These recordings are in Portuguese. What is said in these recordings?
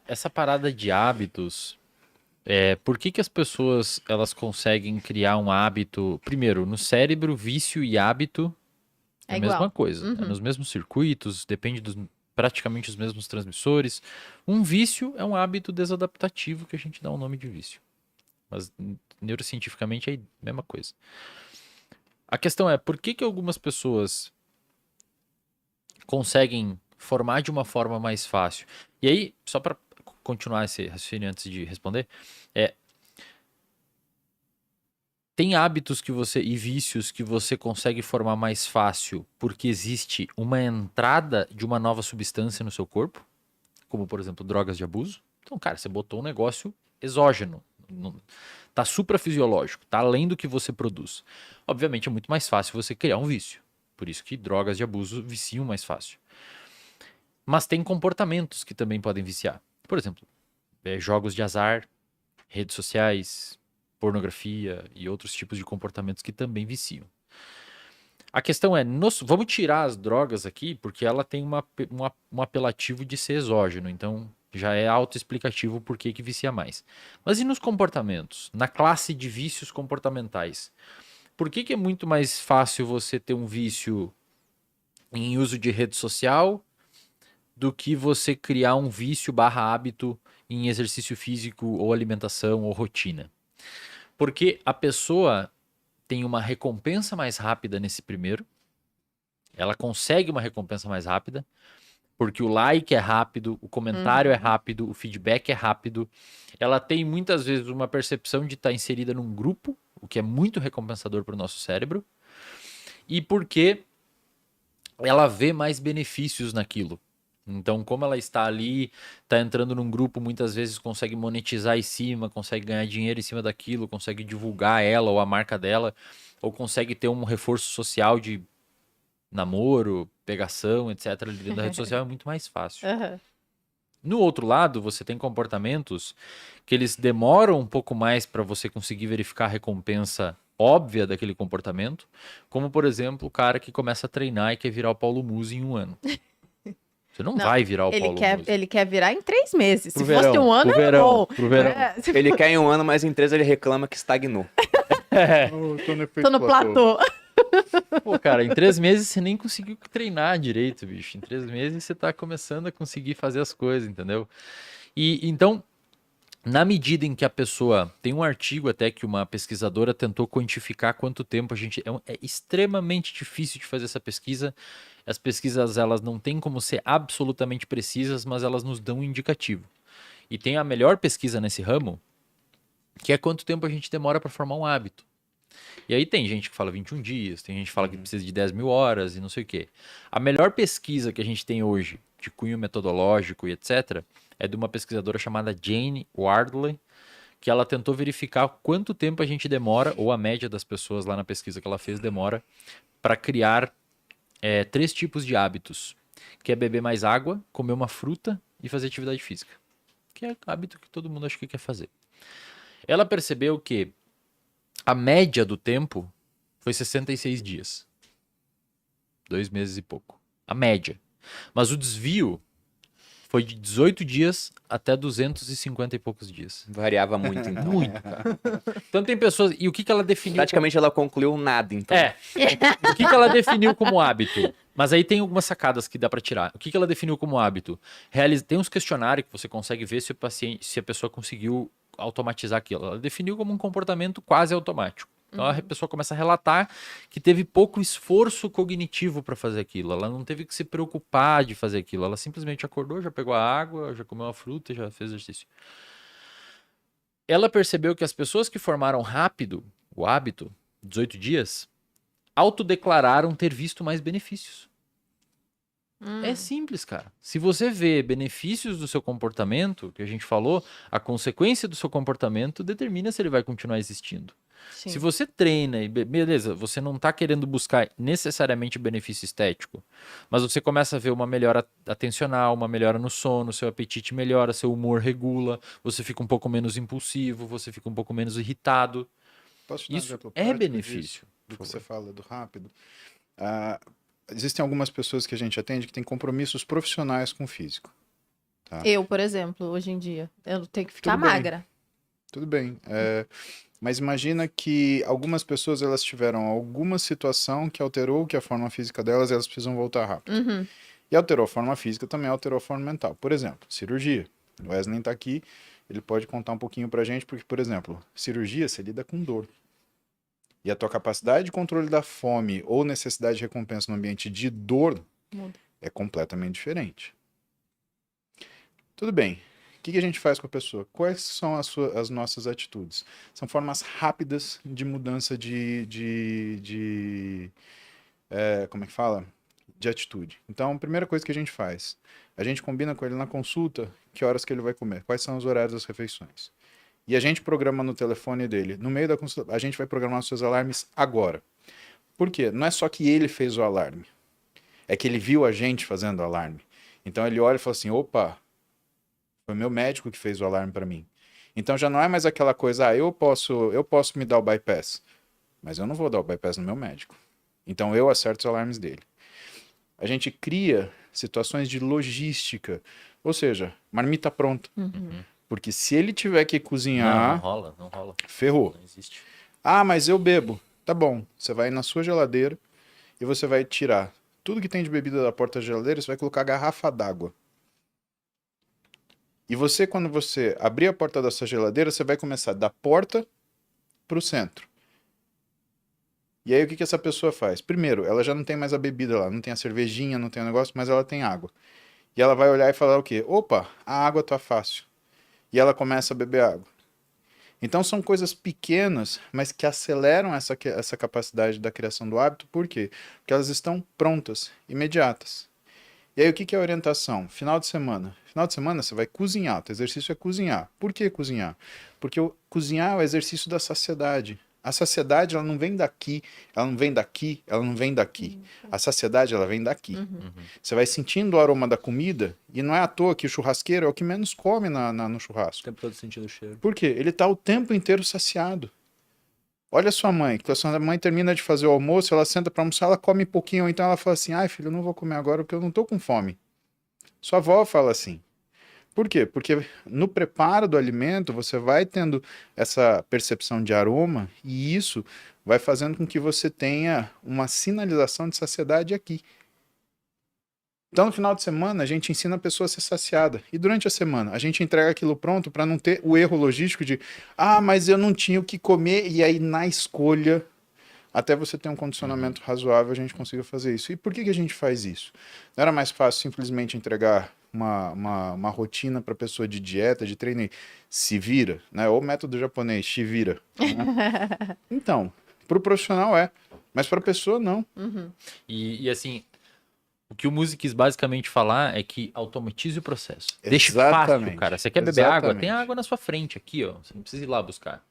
Essa parada de hábitos, por que que as pessoas elas conseguem criar um hábito? Primeiro, no cérebro, vício e hábito é É a mesma igual. coisa, é Uhum. nos mesmos circuitos, depende dos praticamente os mesmos transmissores. Um vício é um hábito desadaptativo que a gente dá o nome de vício, mas neurocientificamente é a mesma coisa. A questão é, por que que algumas pessoas conseguem formar de uma forma mais fácil? E aí, só para continuar esse raciocínio antes de responder, é, tem hábitos que você e vícios que você consegue formar mais fácil porque existe uma entrada de uma nova substância no seu corpo, como por exemplo drogas de abuso. Então, cara, você botou um negócio exógeno, tá suprafisiológico, tá além do que você produz. Obviamente é muito mais fácil você criar um vício. Por isso que drogas de abuso viciam mais fácil. Mas tem comportamentos que também podem viciar. Por exemplo, jogos de azar, redes sociais, pornografia e outros tipos de comportamentos que também viciam. A questão é, vamos tirar as drogas aqui, porque ela tem um apelativo de ser exógeno, então já é autoexplicativo por que que vicia mais. Mas e nos comportamentos? Na classe de vícios comportamentais? Por que que é muito mais fácil você ter um vício em uso de rede social do que você criar um vício barra hábito em exercício físico ou alimentação ou rotina? Porque a pessoa tem uma recompensa mais rápida nesse primeiro, ela consegue uma recompensa mais rápida, porque o like é rápido, o comentário é Uhum. rápido, o feedback é rápido. Ela tem muitas vezes uma percepção de estar inserida num grupo, o que é muito recompensador para o nosso cérebro, e porque ela vê mais benefícios naquilo. Então, como ela está ali, está entrando num grupo, muitas vezes consegue monetizar em cima, consegue ganhar dinheiro em cima daquilo, consegue divulgar ela ou a marca dela, ou consegue ter um reforço social de namoro, pegação, etc. Ali dentro da rede social é muito mais fácil. Aham. No outro lado, você tem comportamentos que eles demoram um pouco mais para você conseguir verificar a recompensa óbvia daquele comportamento, como por exemplo o cara que começa a treinar e quer virar o Paulo Musi em um ano. Você não Não, vai virar o Paulo Musi. ele quer virar em 3 meses. Pro Se fosse verão, um ano, pro era verão, bom. pro verão. Ele quer em um ano, mas em 3 ele reclama que estagnou. Eu tô no Tô efeito no platô. Pô, cara, em 3 meses você nem conseguiu treinar direito, bicho. Em 3 meses você tá começando a conseguir fazer as coisas, entendeu? E então, na medida em que a pessoa tem um artigo até que uma pesquisadora tentou quantificar quanto tempo a gente é extremamente difícil de fazer essa pesquisa. As pesquisas elas não têm como ser absolutamente precisas, mas elas nos dão um indicativo. E tem a melhor pesquisa nesse ramo, que é quanto tempo a gente demora para formar um hábito. E aí tem gente que fala 21 dias, tem gente que fala que precisa de 10 mil horas e não sei o quê. A melhor pesquisa que a gente tem hoje, de cunho metodológico e etc., é de uma pesquisadora chamada Jane Wardley, que ela tentou verificar quanto tempo a gente demora, ou a média das pessoas lá na pesquisa que ela fez demora, para criar 3 tipos de hábitos, que é beber mais água, comer uma fruta e fazer atividade física, que é hábito que todo mundo acha que quer fazer. Ela percebeu que a média do tempo foi 66 dias. 2 meses e pouco. A média. Mas o desvio foi de 18 dias até 250 e poucos dias. Variava muito, então. Muito, cara. Então tem pessoas. E o que, que ela definiu? Praticamente ela concluiu nada, então. O que, que ela definiu como hábito? Mas aí tem algumas sacadas que dá pra tirar. O que, que ela definiu como hábito? Tem uns questionários que você consegue ver se o paciente, se a pessoa conseguiu automatizar aquilo. Ela definiu como um comportamento quase automático. Então a pessoa começa a relatar que teve pouco esforço cognitivo para fazer aquilo. Ela não teve que se preocupar de fazer aquilo. Ela simplesmente acordou, já pegou a água, já comeu uma fruta, já fez exercício. Ela percebeu que as pessoas que formaram rápido o hábito, 18 dias, autodeclararam ter visto mais benefícios. É simples, cara. Se você vê benefícios do seu comportamento, que a gente falou, a consequência do seu comportamento determina se ele vai continuar existindo. Sim. Se você treina e beleza, você não está querendo buscar necessariamente benefício estético, mas você começa a ver uma melhora atencional, uma melhora no sono, seu apetite melhora, seu humor regula, você fica um pouco menos impulsivo, você fica um pouco menos irritado. Posso te dar um Isso exemplo é prático benefício. disso? Do Por que você favor. fala do rápido. Existem algumas pessoas que a gente atende que têm compromissos profissionais com o físico. Tá? Eu, por exemplo, hoje em dia, eu tenho que ficar Tudo bem. magra. Tudo bem. Mas imagina que algumas pessoas elas tiveram alguma situação que alterou que a forma física delas e elas precisam voltar rápido. Uhum. E alterou a forma física, também alterou a forma mental. Por exemplo, cirurgia. O Wesley está aqui, ele pode contar um pouquinho pra gente, porque, por exemplo, cirurgia, você lida com dor. E a tua capacidade de controle da fome ou necessidade de recompensa no ambiente de dor Muda. é completamente diferente. Tudo bem. O que a gente faz com a pessoa? Quais são as nossas atitudes? São formas rápidas de mudança como é que fala? De atitude. Então, a primeira coisa que a gente faz, a gente combina com ele na consulta que horas que ele vai comer, quais são os horários das refeições. E a gente programa no telefone dele. No meio da consulta, a gente vai programar os seus alarmes agora. Por quê? Não é só que ele fez o alarme. É que ele viu a gente fazendo o alarme. Então ele olha e fala assim, opa, foi meu médico que fez o alarme para mim. Então já não é mais aquela coisa, eu posso me dar o bypass, mas eu não vou dar o bypass no meu médico. Então eu acerto os alarmes dele. A gente cria situações de logística, ou seja, marmita pronta. Uhum. Porque se ele tiver que cozinhar, Não rola, não rola. ferrou. Não existe. Ah, mas eu bebo. Tá bom, você vai na sua geladeira e você vai tirar tudo que tem de bebida da porta da geladeira, você vai colocar garrafa d'água. E você, quando você abrir a porta da sua geladeira, você vai começar da porta para o centro. E aí o que essa pessoa faz? Primeiro, ela já não tem mais a bebida lá, não tem a cervejinha, não tem o negócio, mas ela tem água. E ela vai olhar e falar o quê? Opa, a água tá fácil. E ela começa a beber água. Então são coisas pequenas, mas que aceleram essa capacidade da criação do hábito. Por quê? Porque elas estão prontas, imediatas. E aí o que é a orientação? Final de semana. Final de semana você vai cozinhar, o teu exercício é cozinhar. Por que cozinhar? Porque cozinhar é o exercício da saciedade. A saciedade, ela não vem daqui, ela não vem daqui, ela não vem daqui. A saciedade, ela vem daqui. Você vai sentindo o aroma da comida, e não é à toa que o churrasqueiro é o que menos come no churrasco. O tempo todo sentindo o cheiro. Por quê? Ele tá o tempo inteiro saciado. Olha sua mãe, que a sua mãe termina de fazer o almoço, ela senta para almoçar, ela come pouquinho, ou então ela fala assim, ai filho, eu não vou comer agora porque eu não tô com fome. Sua avó fala assim. Por quê? Porque no preparo do alimento você vai tendo essa percepção de aroma e isso vai fazendo com que você tenha uma sinalização de saciedade aqui. Então, no final de semana, a gente ensina a pessoa a ser saciada. E durante a semana, a gente entrega aquilo pronto para não ter o erro logístico de mas eu não tinha o que comer. E aí, na escolha, até você ter um condicionamento razoável, a gente consiga fazer isso. E por que a gente faz isso? Não era mais fácil simplesmente entregar uma rotina para a pessoa de dieta, de treino e se vira, né? Ou método japonês, se vira. Né? Então, para o profissional mas para a pessoa não. Uhum. E assim, o que o Musi quis basicamente falar é que automatize o processo. Deixa fácil, Exatamente. cara. Você quer beber água? Tem Exatamente. água na sua frente aqui, ó. Você não precisa ir lá buscar.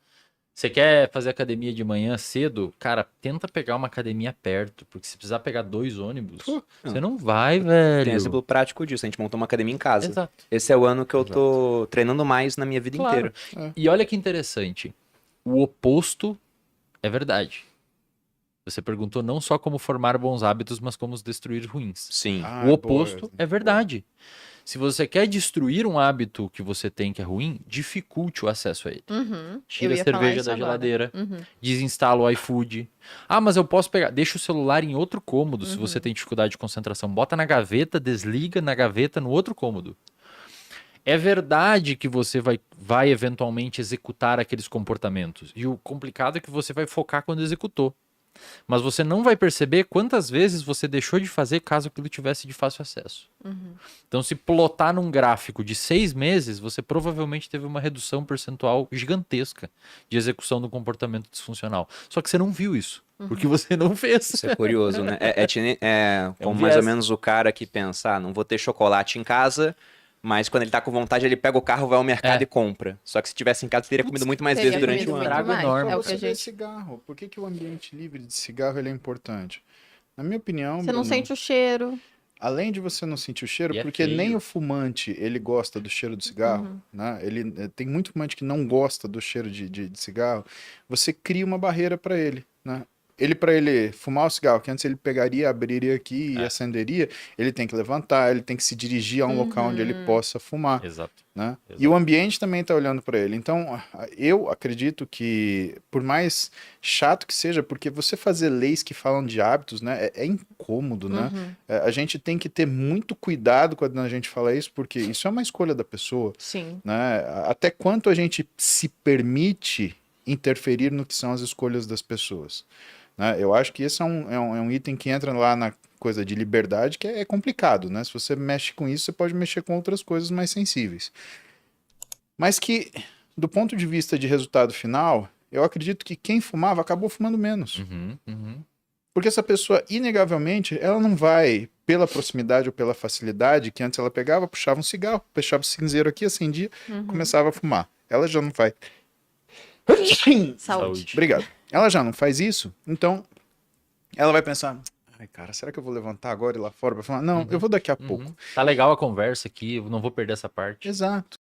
Você quer fazer academia de manhã cedo? Cara, tenta pegar uma academia perto, porque se precisar pegar 2 ônibus, você não vai, velho. Tem exemplo prático disso. A gente montou uma academia em casa. Exato. Esse é o ano que eu tô treinando mais na minha vida Claro. inteira. E olha que interessante. O oposto é verdade. Você perguntou não só como formar bons hábitos, mas como os destruir ruins. Sim. O oposto é verdade. Se você quer destruir um hábito que você tem que é ruim, dificulte o acesso a ele. Uhum. Tira Eu a ia falar cerveja isso da agora. geladeira, Uhum. desinstala o iFood. Ah, mas eu posso pegar. Deixa o celular em outro cômodo se você tem dificuldade de concentração. Bota na gaveta, desliga na gaveta no outro cômodo. É verdade que você vai eventualmente executar aqueles comportamentos. E o complicado é que você vai focar quando executou. Mas você não vai perceber quantas vezes você deixou de fazer caso aquilo tivesse de fácil acesso. Então, se plotar num gráfico de 6 meses, você provavelmente teve uma redução percentual gigantesca de execução do comportamento disfuncional. Só que você não viu isso, porque você não fez. Isso é curioso, né? Como um mais ou viés. menos o cara que pensa, não vou ter chocolate em casa, mas quando ele tá com vontade, ele pega o carro, vai ao mercado É. e compra. Só que se tivesse em casa, teria comido muito mais teria vezes durante comido o muito ano. Trago mais. enorme. É o Você que a vê gente... cigarro. Por que o ambiente livre de cigarro ele é importante? Na minha opinião, Você não Bruno, sente o cheiro. além de você não sentir o cheiro, E é porque feio. nem o fumante ele gosta do cheiro do cigarro, né? Tem muito fumante que não gosta do cheiro de cigarro. Você cria uma barreira para ele, né? para ele fumar o cigarro, que antes ele pegaria, abriria aqui e acenderia, ele tem que levantar, ele tem que se dirigir a um local onde ele possa fumar, Exato. né? Exato. E o ambiente também está olhando para ele. Então, eu acredito que, por mais chato que seja, porque você fazer leis que falam de hábitos, né, é incômodo, né? A gente tem que ter muito cuidado quando a gente fala isso, porque isso é uma escolha da pessoa, Sim. né? Até quanto a gente se permite interferir no que são as escolhas das pessoas, né? Eu acho que esse é um item que entra lá na coisa de liberdade, que é complicado, né? Se você mexe com isso, você pode mexer com outras coisas mais sensíveis. Mas que, do ponto de vista de resultado final, eu acredito que quem fumava acabou fumando menos. Porque essa pessoa, inegavelmente, ela não vai, pela proximidade ou pela facilidade, que antes ela pegava, puxava um cigarro, fechava o cinzeiro aqui, acendia, começava a fumar. Ela já não faz. Saúde. Obrigado. Ela já não faz isso, então ela vai pensar: ai, cara, será que eu vou levantar agora e ir lá fora pra fumar? Não, eu vou daqui a pouco. Tá legal a conversa aqui, eu não vou perder essa parte. Exato.